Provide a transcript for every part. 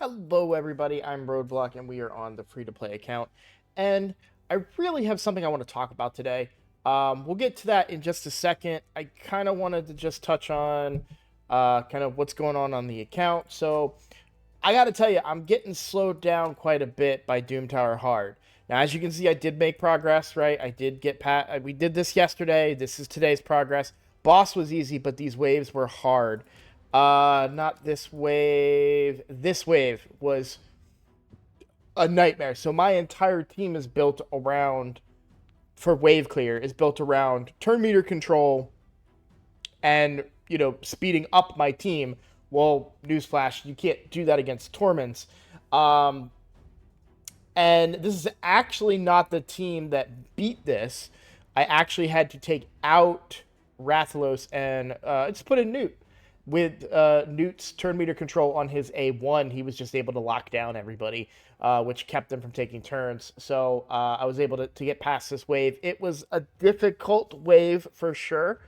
Hello, everybody. I'm Roadblock, and we are on the free-to-play account. And I really have something I want to talk about today. We'll get to that in just a second. I kind of wanted to just touch on kind of what's going on the account. So I got to tell you, I'm getting slowed down quite a bit by Doom Tower Hard. Now, as you can see, I did make progress, right? I did get we did this yesterday. This is today's progress. Boss was easy, but these waves were hard. Not this wave. This wave was a nightmare. So my entire team is built around, for wave clear, is built around turn meter control and, speeding up my team. Well, newsflash, you can't do that against Torments. And this is actually not the team that beat this. I actually had to take out Rathalos and just put in Newt. With Newt's turn meter control on his A1, he was just able to lock down everybody, which kept them from taking turns. So I was able to get past this wave. It was a difficult wave for sure,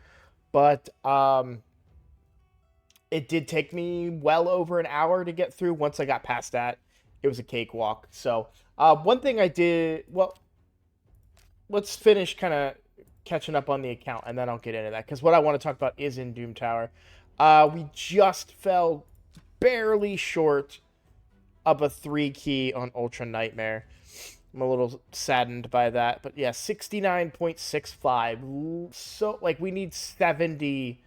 but it did take me well over an hour to get through. Once I got past that, it was a cakewalk. So one thing I did, well, let's finish kind of catching up on the account, and then I'll get into that, because what I want to talk about is in Doom Tower. We just fell barely short of a 3 key on Ultra Nightmare. I'm a little saddened by that. But yeah, 69.65. So, we need 70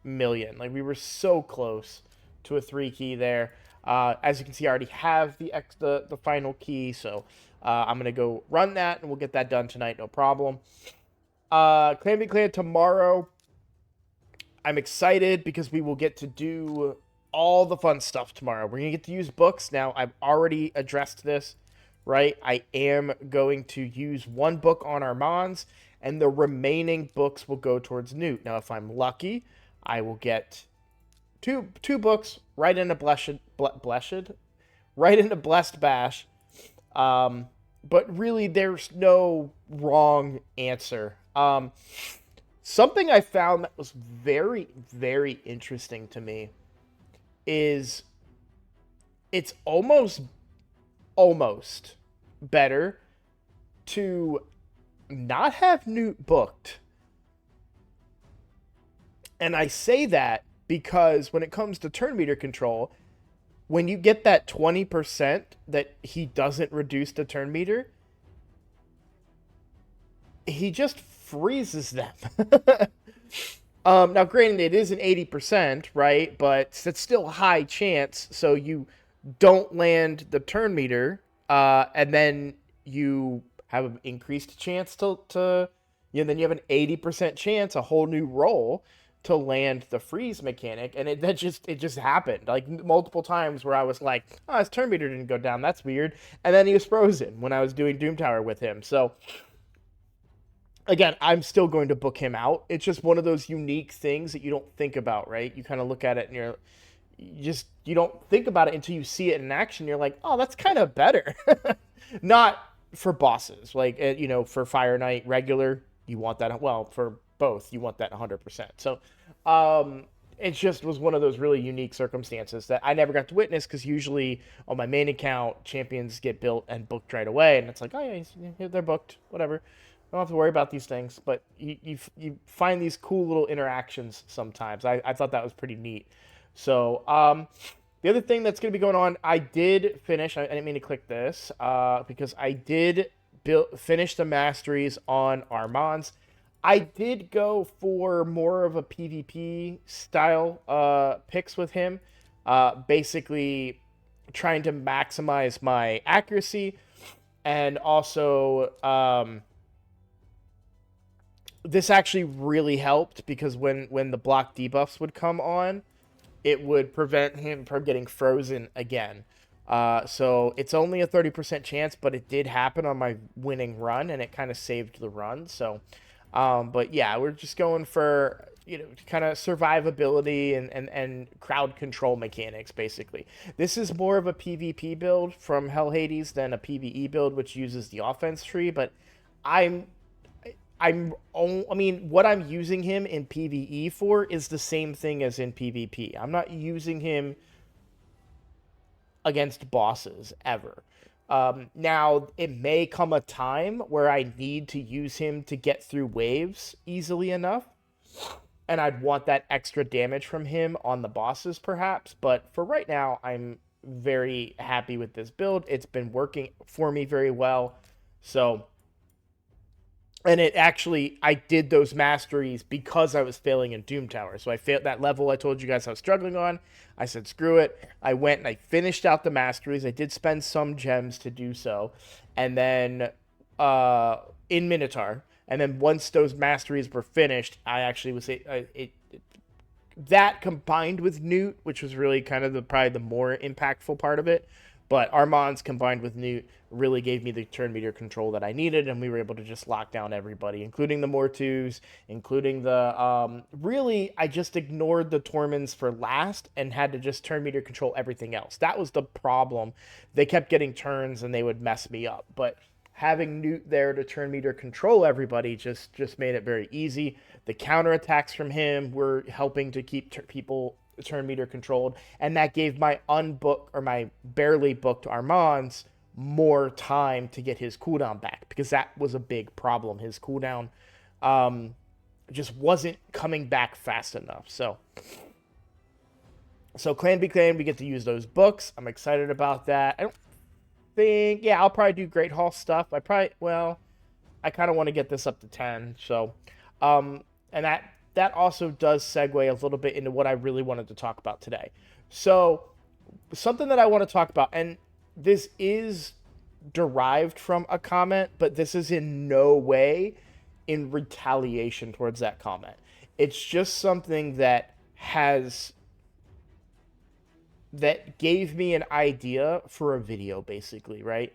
million. We were so close to a 3 key there. As you can see, I already have the final key. So, I'm going to go run that, and we'll get that done tonight, no problem. Clan v Clan tomorrow. I'm excited because we will get to do all the fun stuff tomorrow. We're going to get to use books. Now, I've already addressed this, right? I am going to use one book on Armands, and the remaining books will go towards Newt. Now, if I'm lucky, I will get two books right into Blessed Bash. But really, there's no wrong answer. Something I found that was very, very interesting to me is it's almost better to not have Newt booked. And I say that because when it comes to turn meter control, when you get that 20% that he doesn't reduce the turn meter, he just freezes them. Now, granted, it is an 80%, right? But it's still a high chance. So you don't land the turn meter, and then you have an increased chance then you have an 80% chance, a whole new roll to land the freeze mechanic, and it just happened multiple times where I was like, oh, his turn meter didn't go down, that's weird, and then he was frozen when I was doing Doom Tower with him. So again, I'm still going to book him out. It's just one of those unique things that you don't think about, right? You kind of look at it and you don't think about it until you see it in action. You're like, oh, that's kind of better. Not for bosses, for Fire Knight regular, you want that. Well, for both, you want that 100%. So, it just was one of those really unique circumstances that I never got to witness, because usually on my main account, champions get built and booked right away, and it's like, oh yeah, they're booked, whatever. I don't have to worry about these things, but you find these cool little interactions sometimes. I thought that was pretty neat. So, the other thing that's going to be going on, I did finish, I didn't mean to click this, because I did finish the masteries on Armands. I did go for more of a PvP style picks with him, basically trying to maximize my accuracy, and also this actually really helped, because when the block debuffs would come on, it would prevent him from getting frozen again. So it's only a 30% chance, but it did happen on my winning run, and it kind of saved the run. So, but yeah, we're just going for, kind of survivability and crowd control mechanics, basically. This is more of a PvP build from Hell Hades than a PvE build, which uses the offense tree, but what I'm using him in PvE for is the same thing as in PvP. I'm not using him against bosses ever. Now, it may come a time where I need to use him to get through waves easily enough, and I'd want that extra damage from him on the bosses, perhaps. But for right now, I'm very happy with this build. It's been working for me very well. So, and it actually, I did those masteries because I was failing in Doom Tower. So I failed that level I told you guys I was struggling on. I said, screw it. I went and I finished out the masteries. I did spend some gems to do so. And then in Minotaur. And then once those masteries were finished, I actually was that combined with Newt, which was really kind of probably the more impactful part of it. But Armands combined with Newt really gave me the turn meter control that I needed, and we were able to just lock down everybody, including the Mortus, including the really, I just ignored the Torments for last and had to just turn meter control everything else. That was the problem. They kept getting turns and they would mess me up. But having Newt there to turn meter control everybody just made it very easy. The counterattacks from him were helping to keep people turn meter controlled, and that gave my unbooked or my barely booked Armands more time to get his cooldown back, because that was a big problem. His cooldown just wasn't coming back fast enough. So Clan v Clan, we get to use those books. I'm excited about that. I don't think, yeah, I'll probably do Great Hall stuff. I kind of want to get this up to 10. So, and that also does segue a little bit into what I really wanted to talk about today. So, something that I want to talk about, and this is derived from a comment, but this is in no way in retaliation towards that comment. It's just something that gave me an idea for a video, basically, right?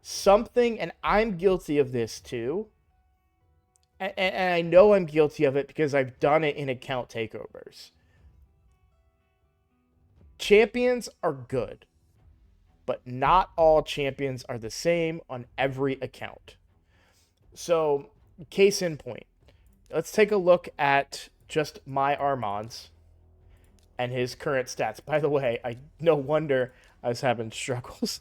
Something, and I'm guilty of this too, and I know I'm guilty of it because I've done it in account takeovers. Champions are good, but not all champions are the same on every account. So, case in point, let's take a look at just my Armands and his current stats. By the way, no wonder I was having struggles.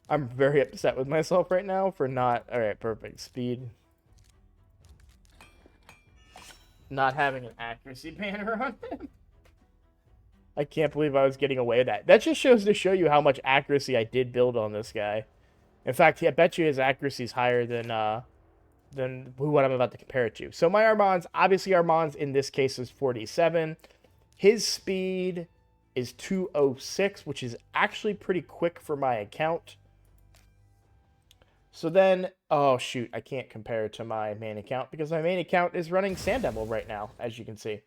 I'm very upset with myself right now for not... Alright, perfect. Speed. Not having an accuracy banner on him. I can't believe I was getting away with that. That just shows to show you how much accuracy I did build on this guy. In fact, I bet you his accuracy is higher than what I'm about to compare it to. So my Armands, obviously Armands in this case is 47. His speed is 206, which is actually pretty quick for my account. So then, oh shoot, I can't compare it to my main account because my main account is running Sand Devil right now, as you can see.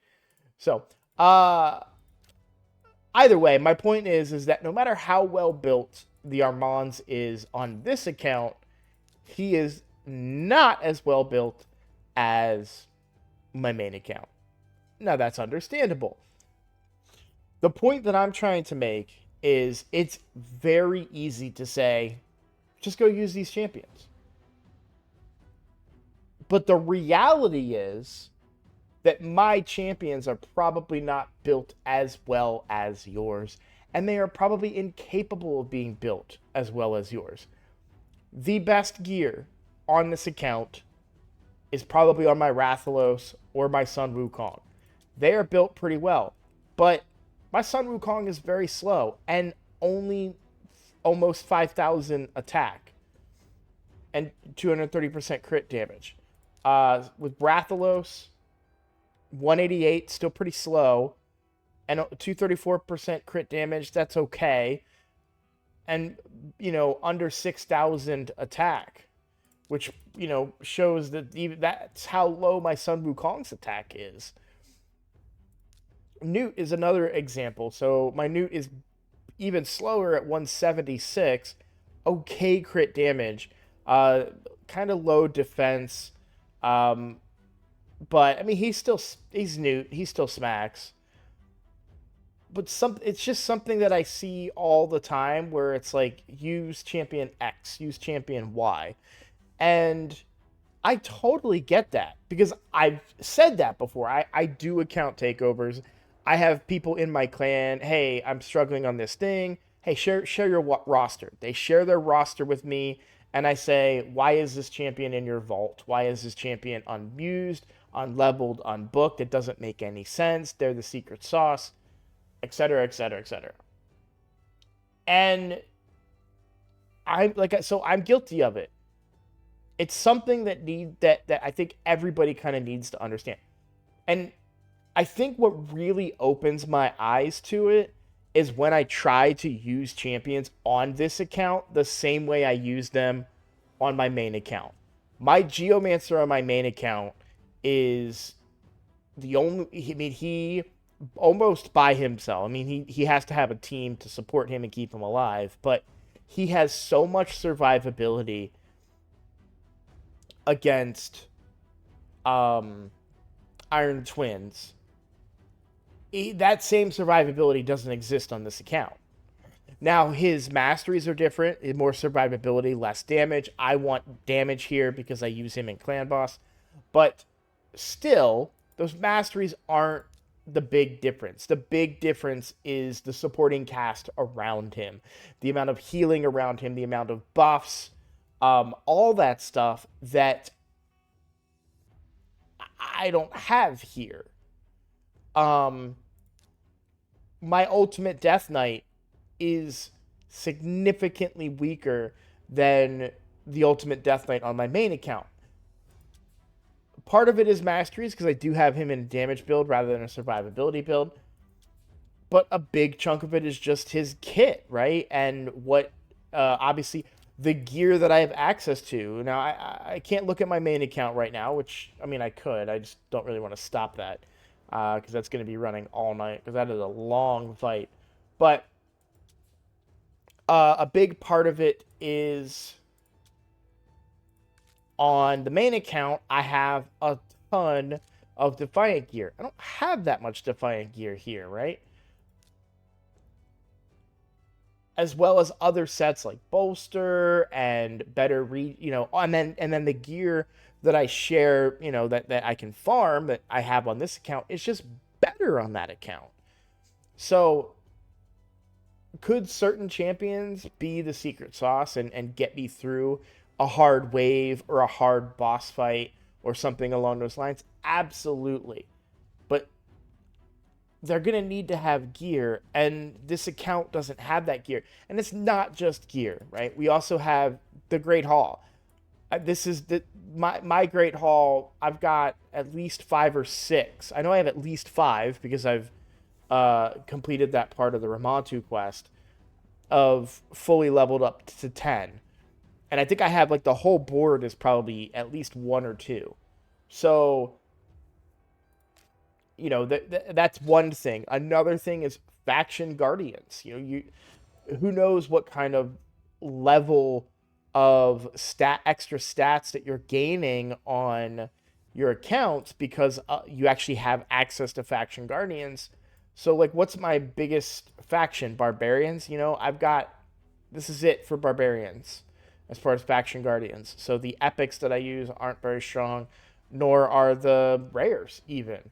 So, either way, my point is that no matter how well built the Armands is on this account, he is not as well built as my main account. Now, that's understandable. The point that I'm trying to make is it's very easy to say, just go use these champions. But the reality is that my champions are probably not built as well as yours, and they are probably incapable of being built as well as yours. The best gear on this account is probably on my Rathalos or my Sun Wukong. They are built pretty well, but my Sun Wukong is very slow and only almost 5,000 attack and 230% crit damage. With Rathalos, 188, still pretty slow, and 234% crit damage, that's okay. And, under 6,000 attack, which, shows that that's how low my Sun Wukong's attack is. Newt is another example. So my Newt is even slower at 176. Okay crit damage. Kind of low defense. But, I mean, he's Newt. He still smacks. But it's just something that I see all the time where it's like, use champion X, use champion Y. And I totally get that because I've said that before. I do account takeovers. I have people in my clan, hey, I'm struggling on this thing. hey, share your roster. They share their roster with me, and I say, why is this champion in your vault? Why is this champion unused, unleveled, unbooked? It doesn't make any sense. They're the secret sauce, etc., etc., etc. And I'm guilty of it. It's something that I think everybody kind of needs to understand. And I think what really opens my eyes to it is when I try to use champions on this account the same way I use them on my main account. My Geomancer on my main account is the only, I mean, he almost by himself. I mean, he has to have a team to support him and keep him alive, but he has so much survivability against Iron Twins. That same survivability doesn't exist on this account. Now, his masteries are different, more survivability, less damage. I want damage here because I use him in Clan Boss. But still, those masteries aren't the big difference. The big difference is the supporting cast around him, the amount of healing around him, the amount of buffs, all that stuff that I don't have here. My ultimate Death Knight is significantly weaker than the ultimate Death Knight on my main account. Part of it is masteries because I do have him in a damage build rather than a survivability build. But a big chunk of it is just his kit, right? And what, obviously, the gear that I have access to. Now, I can't look at my main account right now, which, I mean, I could. I just don't really want to stop that because that's going to be running all night because that is a long fight. But a big part of it is on the main account, I have a ton of Defiant gear. I don't have that much Defiant gear here, right? As well as other sets like Bolster and better and then the gear that I share, that I can farm that I have on this account is just better on that account. So could certain champions be the secret sauce and get me through a hard wave or a hard boss fight or something along those lines? Absolutely. But they're going to need to have gear, and this account doesn't have that gear. And it's not just gear, right? We also have the Great Hall. This is my Great Hall. I've got at least 5 or 6. I know I have at least 5 because I've completed that part of the Ramontu quest of fully leveled up to 10. And I think I have like the whole board is probably at least 1 or 2. So, that's one thing. Another thing is faction guardians. Who knows what kind of level of extra stats that you're gaining on your accounts because you actually have access to faction guardians. So like, what's my biggest faction? Barbarians. This is it for barbarians as far as faction guardians. So the epics that I use aren't very strong, nor are the rares even.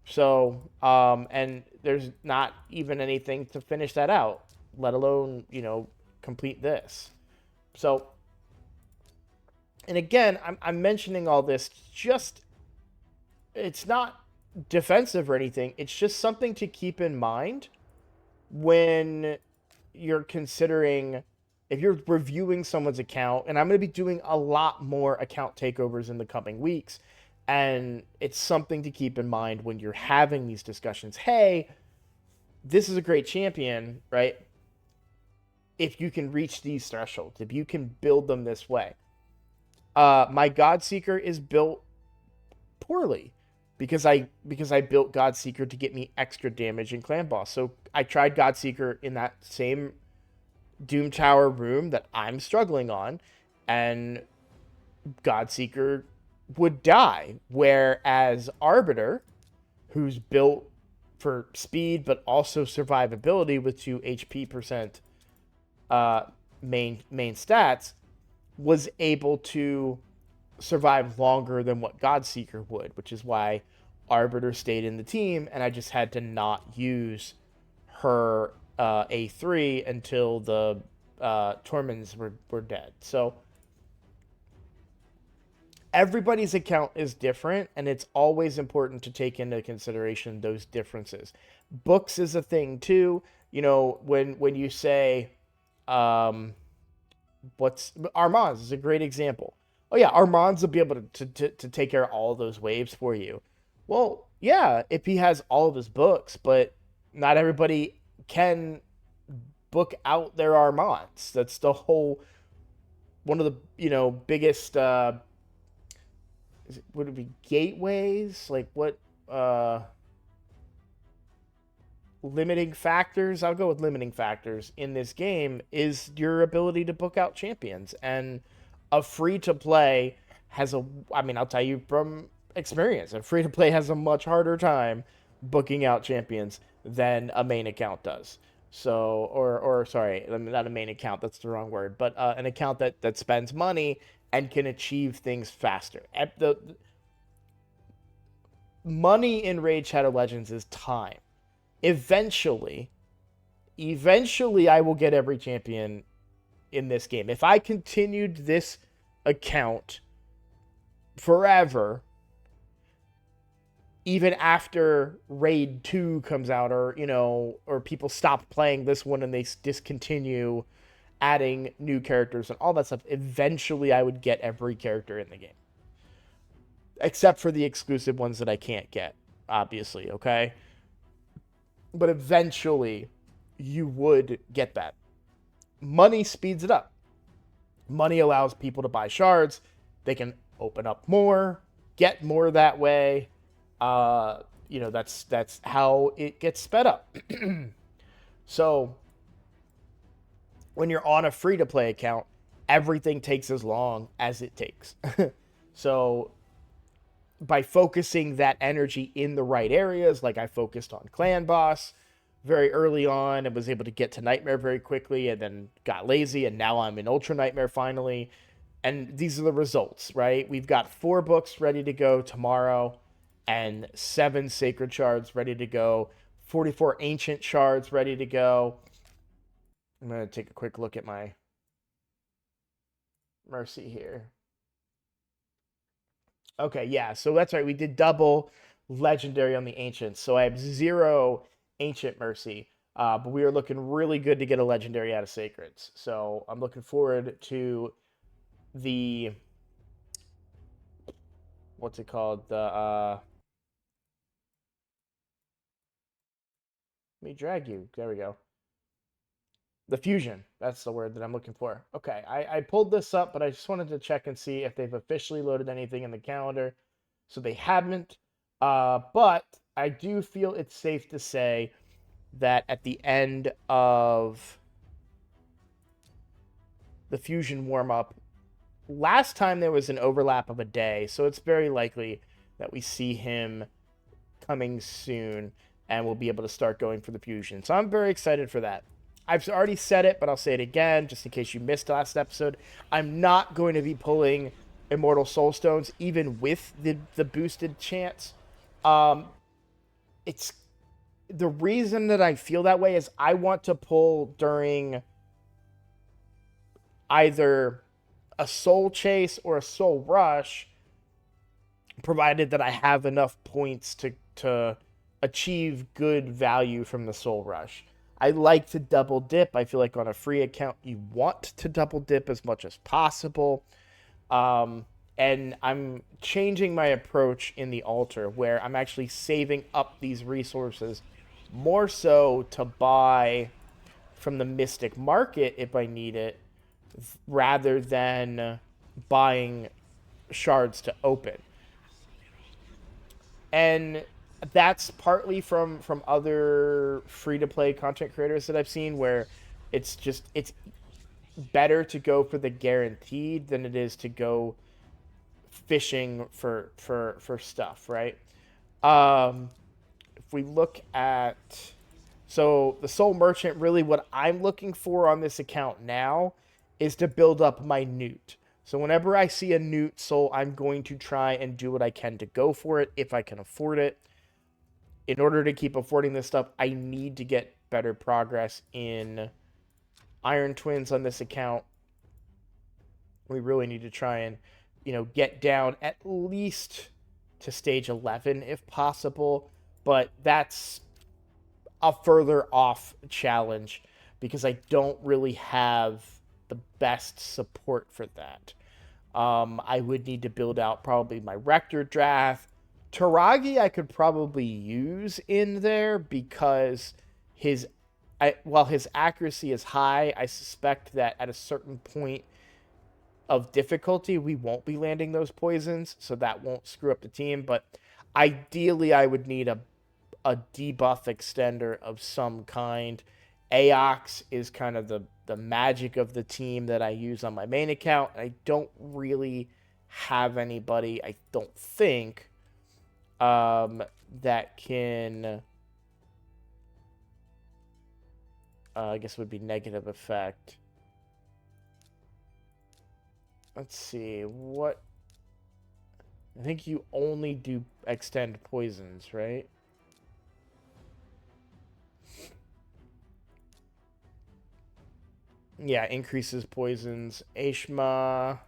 So, and there's not even anything to finish that out, let alone, complete this. So, and again, I'm mentioning all this it's not defensive or anything. It's just something to keep in mind when you're considering, if you're reviewing someone's account, and I'm going to be doing a lot more account takeovers in the coming weeks. And it's something to keep in mind when you're having these discussions. Hey, this is a great champion, right? If you can reach these thresholds, if you can build them this way. My Godseeker is built poorly because I built Godseeker to get me extra damage in Clan Boss. So I tried Godseeker in that same Doom Tower room that I'm struggling on, and Godseeker would die, whereas Arbiter, who's built for speed but also survivability with 2 HP percent main stats, was able to survive longer than what Godseeker would, which is why Arbiter stayed in the team, and I just had to not use her A3 until the Torments were dead. So everybody's account is different, and it's always important to take into consideration those differences. Books is a thing too. You know, when you say, um, what's Armands is a great example. Oh yeah, Armands will be able to take care of all those waves for you. Well, yeah, if he has all of his books, but not everybody can book out their Armands. That's the whole one of the biggest would it be gateways? Like what limiting factors? I'll go with limiting factors in this game is your ability to book out champions. And a free to play has a I mean, I'll tell you from experience, a free to play has a much harder time booking out champions than a main account does. So, or sorry, not a main account. That's the wrong word. But an account that spends money and can achieve things faster. The money in Raid Shadow Legends is time. Eventually, eventually, I will get every champion in this game. If I continued this account forever, even after Raid 2 comes out, or people stop playing this one and they discontinue adding new characters and all that stuff, eventually I would get every character in the game. Except for the exclusive ones that I can't get, obviously, okay? But eventually you would get that. Money speeds it up. Money allows people to buy shards. They can open up more, get more that way. That's how it gets sped up. So when you're on a free to play account, everything takes as long as it takes. So by focusing that energy in the right areas, like I focused on Clan Boss very early on and was able to get to Nightmare very quickly, and then got lazy, and now I'm in Ultra Nightmare finally. And these are the results, right? We've got 4 books ready to go tomorrow, and 7 Sacred Shards ready to go, 44 Ancient Shards ready to go. I'm going to take a quick look at my Mercy here. Okay, yeah, so that's right. We did double Legendary on the Ancients. So I have 0 Ancient Mercy. But we are looking really good to get a Legendary out of Sacreds. So I'm looking forward to the... What's it called? Let me drag you. There we go. The fusion. That's the word that I'm looking for. Okay, I pulled this up, but I just wanted to check and see if they've officially loaded anything in the calendar. So they haven't. But I do feel it's safe to say that at the end of the fusion warm-up, last time there was an overlap of a day, so it's very likely that we see him coming soon, and we'll be able to start going for the fusion. So I'm very excited for that. I've already said it, but I'll say it again, just in case you missed last episode. I'm not going to be pulling Immortal Soulstones, even with the boosted chance. It's the reason that I feel that way is I want to pull during either a Soul Chase or a Soul Rush, provided that I have enough points to achieve good value from the Soul Rush. I like to double dip. I feel like on a free account, you want to double dip as much as possible. And I'm changing my approach in the altar, where I'm actually saving up these resources more so to buy from the Mystic Market if I need it, rather than buying shards to open. And that's partly from other free-to-play content creators that I've seen, where it's better to go for the guaranteed than it is to go fishing for stuff, right? If we look at... So the Soul Merchant, really what I'm looking for on this account now is to build up my Newt. So whenever I see a Newt Soul, I'm going to try and do what I can to go for it if I can afford it. In order to keep affording this stuff, I need to get better progress in Iron Twins on this account. We really need to try and, get down at least to stage 11 if possible. But that's a further off challenge because I don't really have the best support for that. I would need to build out probably my Rector Draft. Taragi I could probably use in there because while his accuracy is high, I suspect that at a certain point of difficulty, we won't be landing those poisons, so that won't screw up the team. But ideally, I would need a debuff extender of some kind. Aox is kind of the magic of the team that I use on my main account. I don't really have anybody, I don't think, that can, I guess it would be negative effect. Let's see, what, I think you only do extend poisons, right? Yeah, increases poisons. Ashma.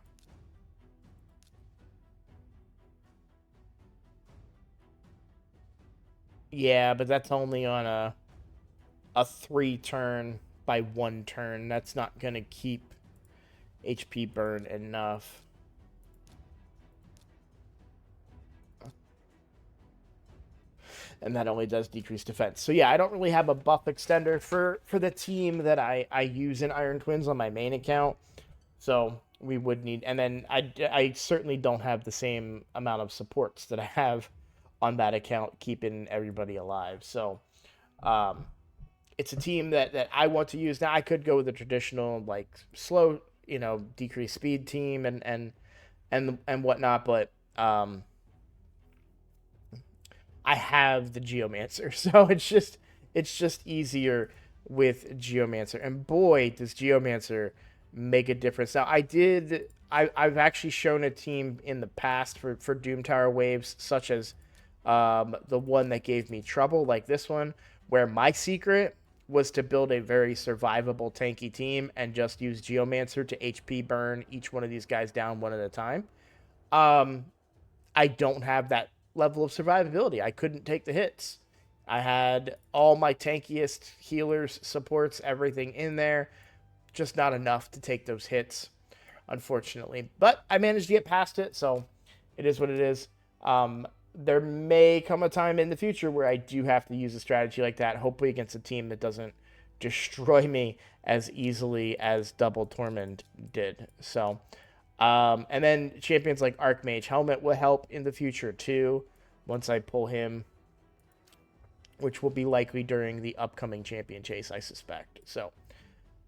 Yeah, but that's only on a 3-turn by 1 turn. That's not going to keep HP burn enough. And that only does decrease defense. So yeah, I don't really have a buff extender for the team that I use in Iron Twins on my main account. So we would need, and then I certainly don't have the same amount of supports that I have on that account, keeping everybody alive. So it's a team that I want to use. Now I could go with a traditional like slow, decrease speed team and whatnot, but I have the Geomancer, so it's just easier with Geomancer. And boy, does Geomancer make a difference. Now I've actually shown a team in the past for Doom Tower waves, such as the one that gave me trouble, like this one, where my secret was to build a very survivable tanky team and just use Geomancer to HP burn each one of these guys down one at a time. I don't have that level of survivability. I couldn't take the hits. I had all my tankiest healers, supports, everything in there. Just not enough to take those hits, unfortunately. But I managed to get past it, so it is what it is. There may come a time in the future where I do have to use a strategy like that, hopefully against a team that doesn't destroy me as easily as Double Torment did. So, and then champions like Archmage Helmet will help in the future too, once I pull him, which will be likely during the upcoming champion chase, I suspect. So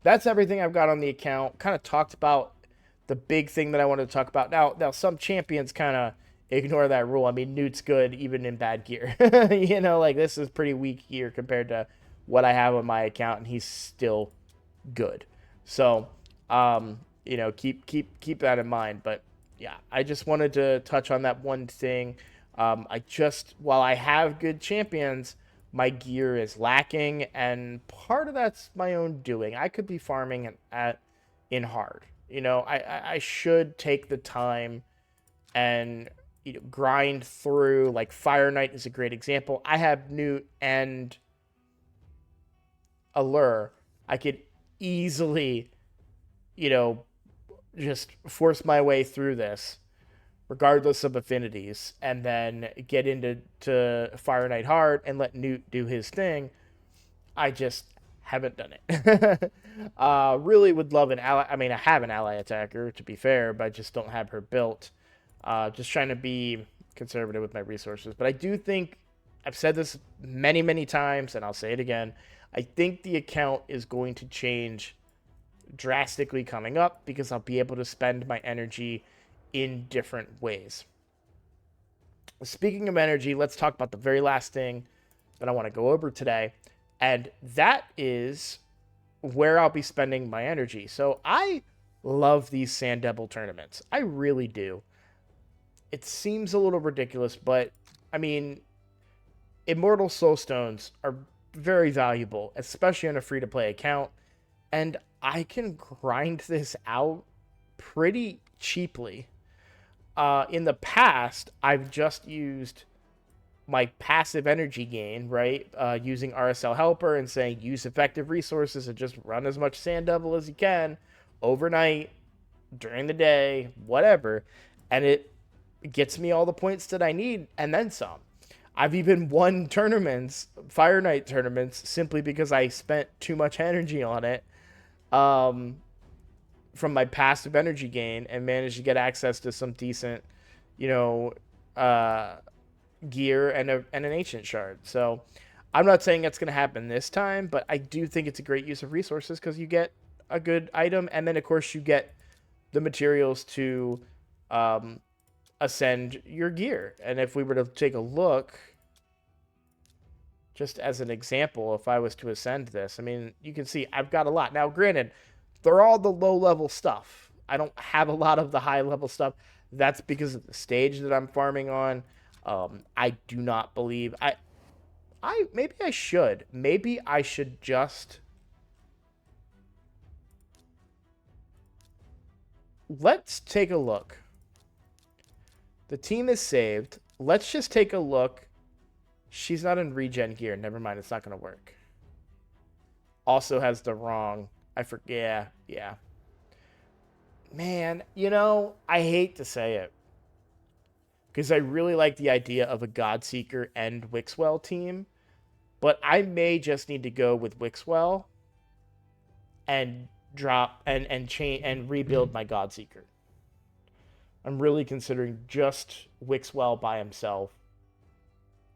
that's everything I've got on the account. Kind of talked about the big thing that I wanted to talk about. Now some champions kind of ignore that rule. I mean, Newt's good even in bad gear. Like this is pretty weak gear compared to what I have on my account, and he's still good. So, keep that in mind. But yeah, I just wanted to touch on that one thing. While I have good champions, my gear is lacking, and part of that's my own doing. I could be farming in hard. I should take the time and grind through. Like Fire Knight is a great example. I have Newt and Allure. I could easily, just force my way through this, regardless of affinities, and then get into Fire Knight hard and let Newt do his thing. I just haven't done it. Really would love an ally. I mean, I have an ally attacker, to be fair, but I just don't have her built. Just trying to be conservative with my resources. But I do think, I've said this many, many times, and I'll say it again, I think the account is going to change drastically coming up because I'll be able to spend my energy in different ways. Speaking of energy, let's talk about the very last thing that I want to go over today, and that is where I'll be spending my energy. So I love these Sand Devil tournaments. I really do. It seems a little ridiculous, but I mean, Immortal Soulstones are very valuable, especially on a free-to-play account. And I can grind this out pretty cheaply. In the past, I've just used my passive energy gain, right? Using RSL Helper and saying use effective resources and just run as much Sand Devil as you can overnight, during the day, whatever. And it gets me all the points that I need and then some. I've even won tournaments, Fire Night tournaments, simply because I spent too much energy on it um, from my passive energy gain and managed to get access to some decent, you know, uh, gear and an ancient shard. So I'm not saying that's going to happen this time, but I do think it's a great use of resources because you get a good item, and then of course you get the materials to um, ascend your gear. And if we were to take a look, just as an example, if I was to ascend this, I mean, you can see I've got a lot. Now, granted, they're all the low level stuff. I don't have a lot of the high level stuff. That's because of the stage that I'm farming on. I do not believe I maybe I should. Maybe I should just let's take a look. The team is saved. Let's just take a look. She's not in regen gear. Never mind. It's not going to work. Also has the wrong. I forget. Yeah. Man, I hate to say it. Because I really like the idea of a Godseeker and Wixwell team. But I may just need to go with Wixwell and drop and change and rebuild my Godseeker. I'm really considering just Wixwell by himself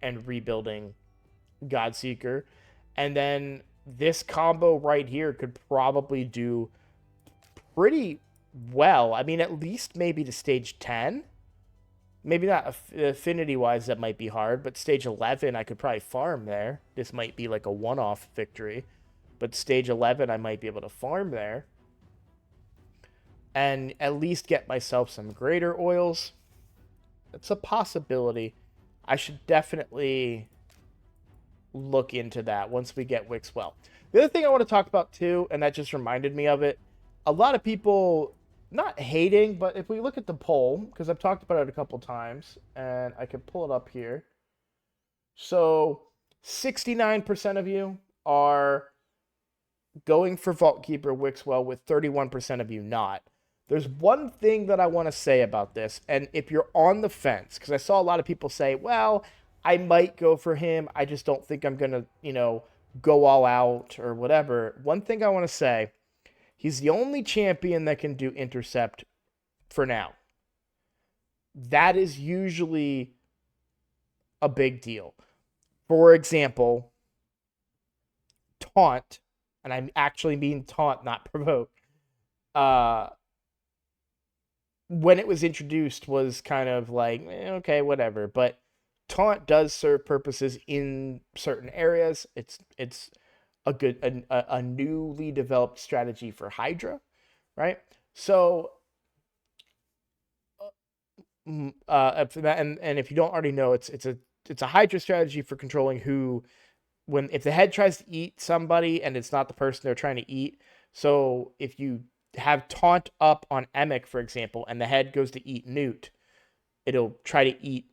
and rebuilding Godseeker. And then this combo right here could probably do pretty well. I mean, at least maybe to stage 10. Maybe not affinity-wise, that might be hard, but stage 11, I could probably farm there. This might be like a one-off victory. But stage 11, I might be able to farm there. And at least get myself some greater oils. It's a possibility. I should definitely look into that once we get Wixwell. The other thing I want to talk about too, and that just reminded me of it, a lot of people, not hating, but if we look at the poll, because I've talked about it a couple times, and I can pull it up here. So 69% of you are going for Vault Keeper Wixwell, with 31% of you not. There's one thing that I want to say about this, and if you're on the fence, because I saw a lot of people say, well, I might go for him, I just don't think I'm going to, go all out or whatever. One thing I want to say, he's the only champion that can do intercept for now. That is usually a big deal. For example, taunt, and I actually mean taunt, not provoke, when it was introduced was kind of like, okay, whatever. But taunt does serve purposes in certain areas. It's a good a newly developed strategy for Hydra, right? So and if you don't already know, it's a Hydra strategy for controlling who, if the head tries to eat somebody and it's not the person they're trying to eat. So if you have taunt up on Emic, for example, and the head goes to eat Newt, it'll try to eat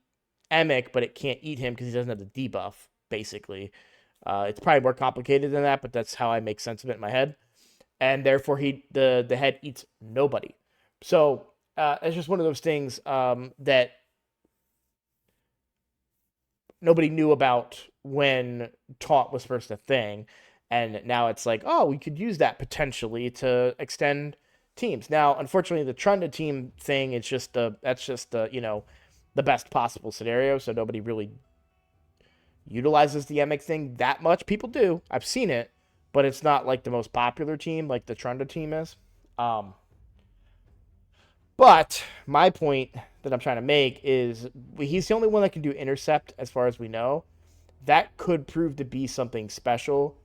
Emic, but it can't eat him because he doesn't have the debuff, basically. It's probably more complicated than that, but that's how I make sense of it in my head. And therefore, the head eats nobody. So it's just one of those things that nobody knew about when taunt was first a thing. And now it's like, oh, we could use that potentially to extend teams. Now, unfortunately, the Trunda team thing, that's just the best possible scenario. So nobody really utilizes the Emic thing that much. People do. I've seen it, but it's not like the most popular team like the Trunda team is. But my point that I'm trying to make is he's the only one that can do intercept as far as we know. That could prove to be something special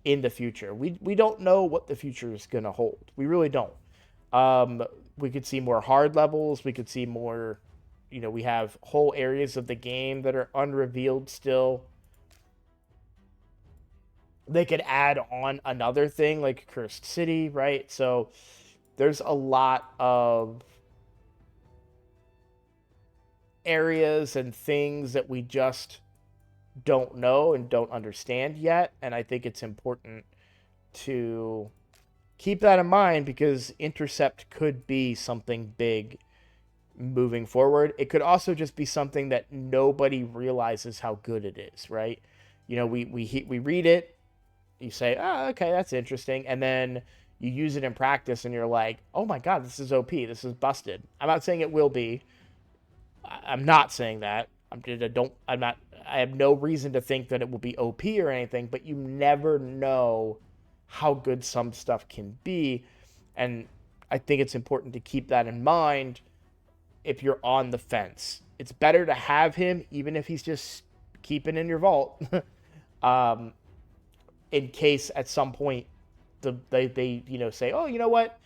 in the future. We don't know what the future is going to hold. We really don't. We could see more hard levels. We could see more, we have whole areas of the game that are unrevealed still. they could add on another thing like Cursed City, right? So there's a lot of areas and things that we just don't know and don't understand yet. And I think it's important to keep that in mind because intercept could be something big moving forward. It could also just be something that nobody realizes how good it is, right? You know, we read it, you say, "Oh, okay, that's interesting," and then you use it in practice, and you're like, "Oh my god, this is OP. This is busted." I'm not saying it will be. I'm not saying that. I'm not. I have no reason to think that it will be OP or anything, but you never know how good some stuff can be, and I think it's important to keep that in mind if you're on the fence. It's better to have him, even if he's just keeping in your vault, um, in case at some point they say, oh, you know what,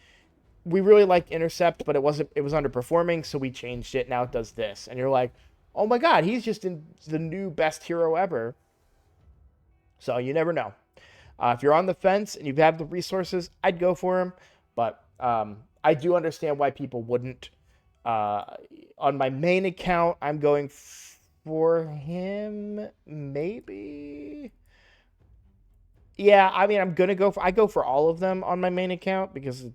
we really liked intercept, but it was underperforming, so we changed it. Now it does this, and you're like, oh my god, he's just in the new best hero ever. So you never know. If you're on the fence and you have the resources, I'd go for him, but I do understand why people wouldn't. Uh, on my main account, I'm going for him, maybe. Yeah, I mean, I go for all of them on my main account because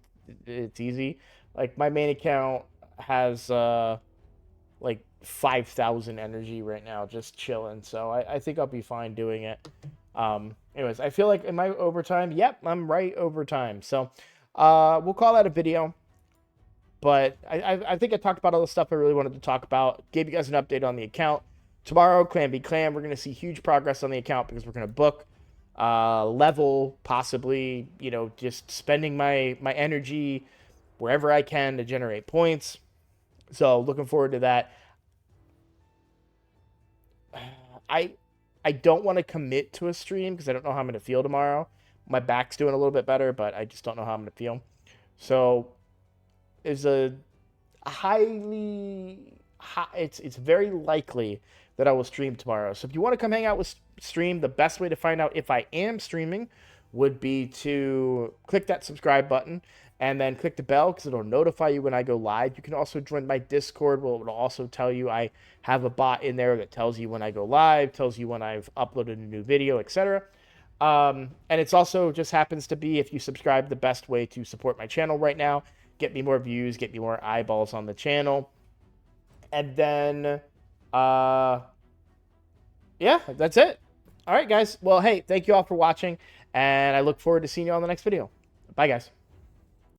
it's easy. Like my main account has like 5,000 energy right now, just chilling. So I think I'll be fine doing it. Anyways, I feel like in my overtime, yep, I'm right overtime. So we'll call that a video. But I think I talked about all the stuff I really wanted to talk about. Gave you guys an update on the account. Tomorrow, Clan v Clan, we're going to see huge progress on the account because we're going to book, level, possibly, just spending my energy wherever I can to generate points. So looking forward to that. I I don't want to commit to a stream because I don't know how I'm going to feel tomorrow. My back's doing a little bit better, but I just don't know how I'm going to feel. So is a it's very likely that I will stream tomorrow. So if you want to come hang out with stream, the best way to find out if I am streaming would be to click that subscribe button and then click the bell because it'll notify you when I go live. You can also join my Discord where it'll also tell you I have a bot in there that tells you when I go live, tells you when I've uploaded a new video, etc. And it's also just happens to be, if you subscribe, the best way to support my channel right now. Get me more views, get me more eyeballs on the channel. And then, yeah, that's it. All right, guys. Well, hey, thank you all for watching, and I look forward to seeing you on the next video. Bye, guys.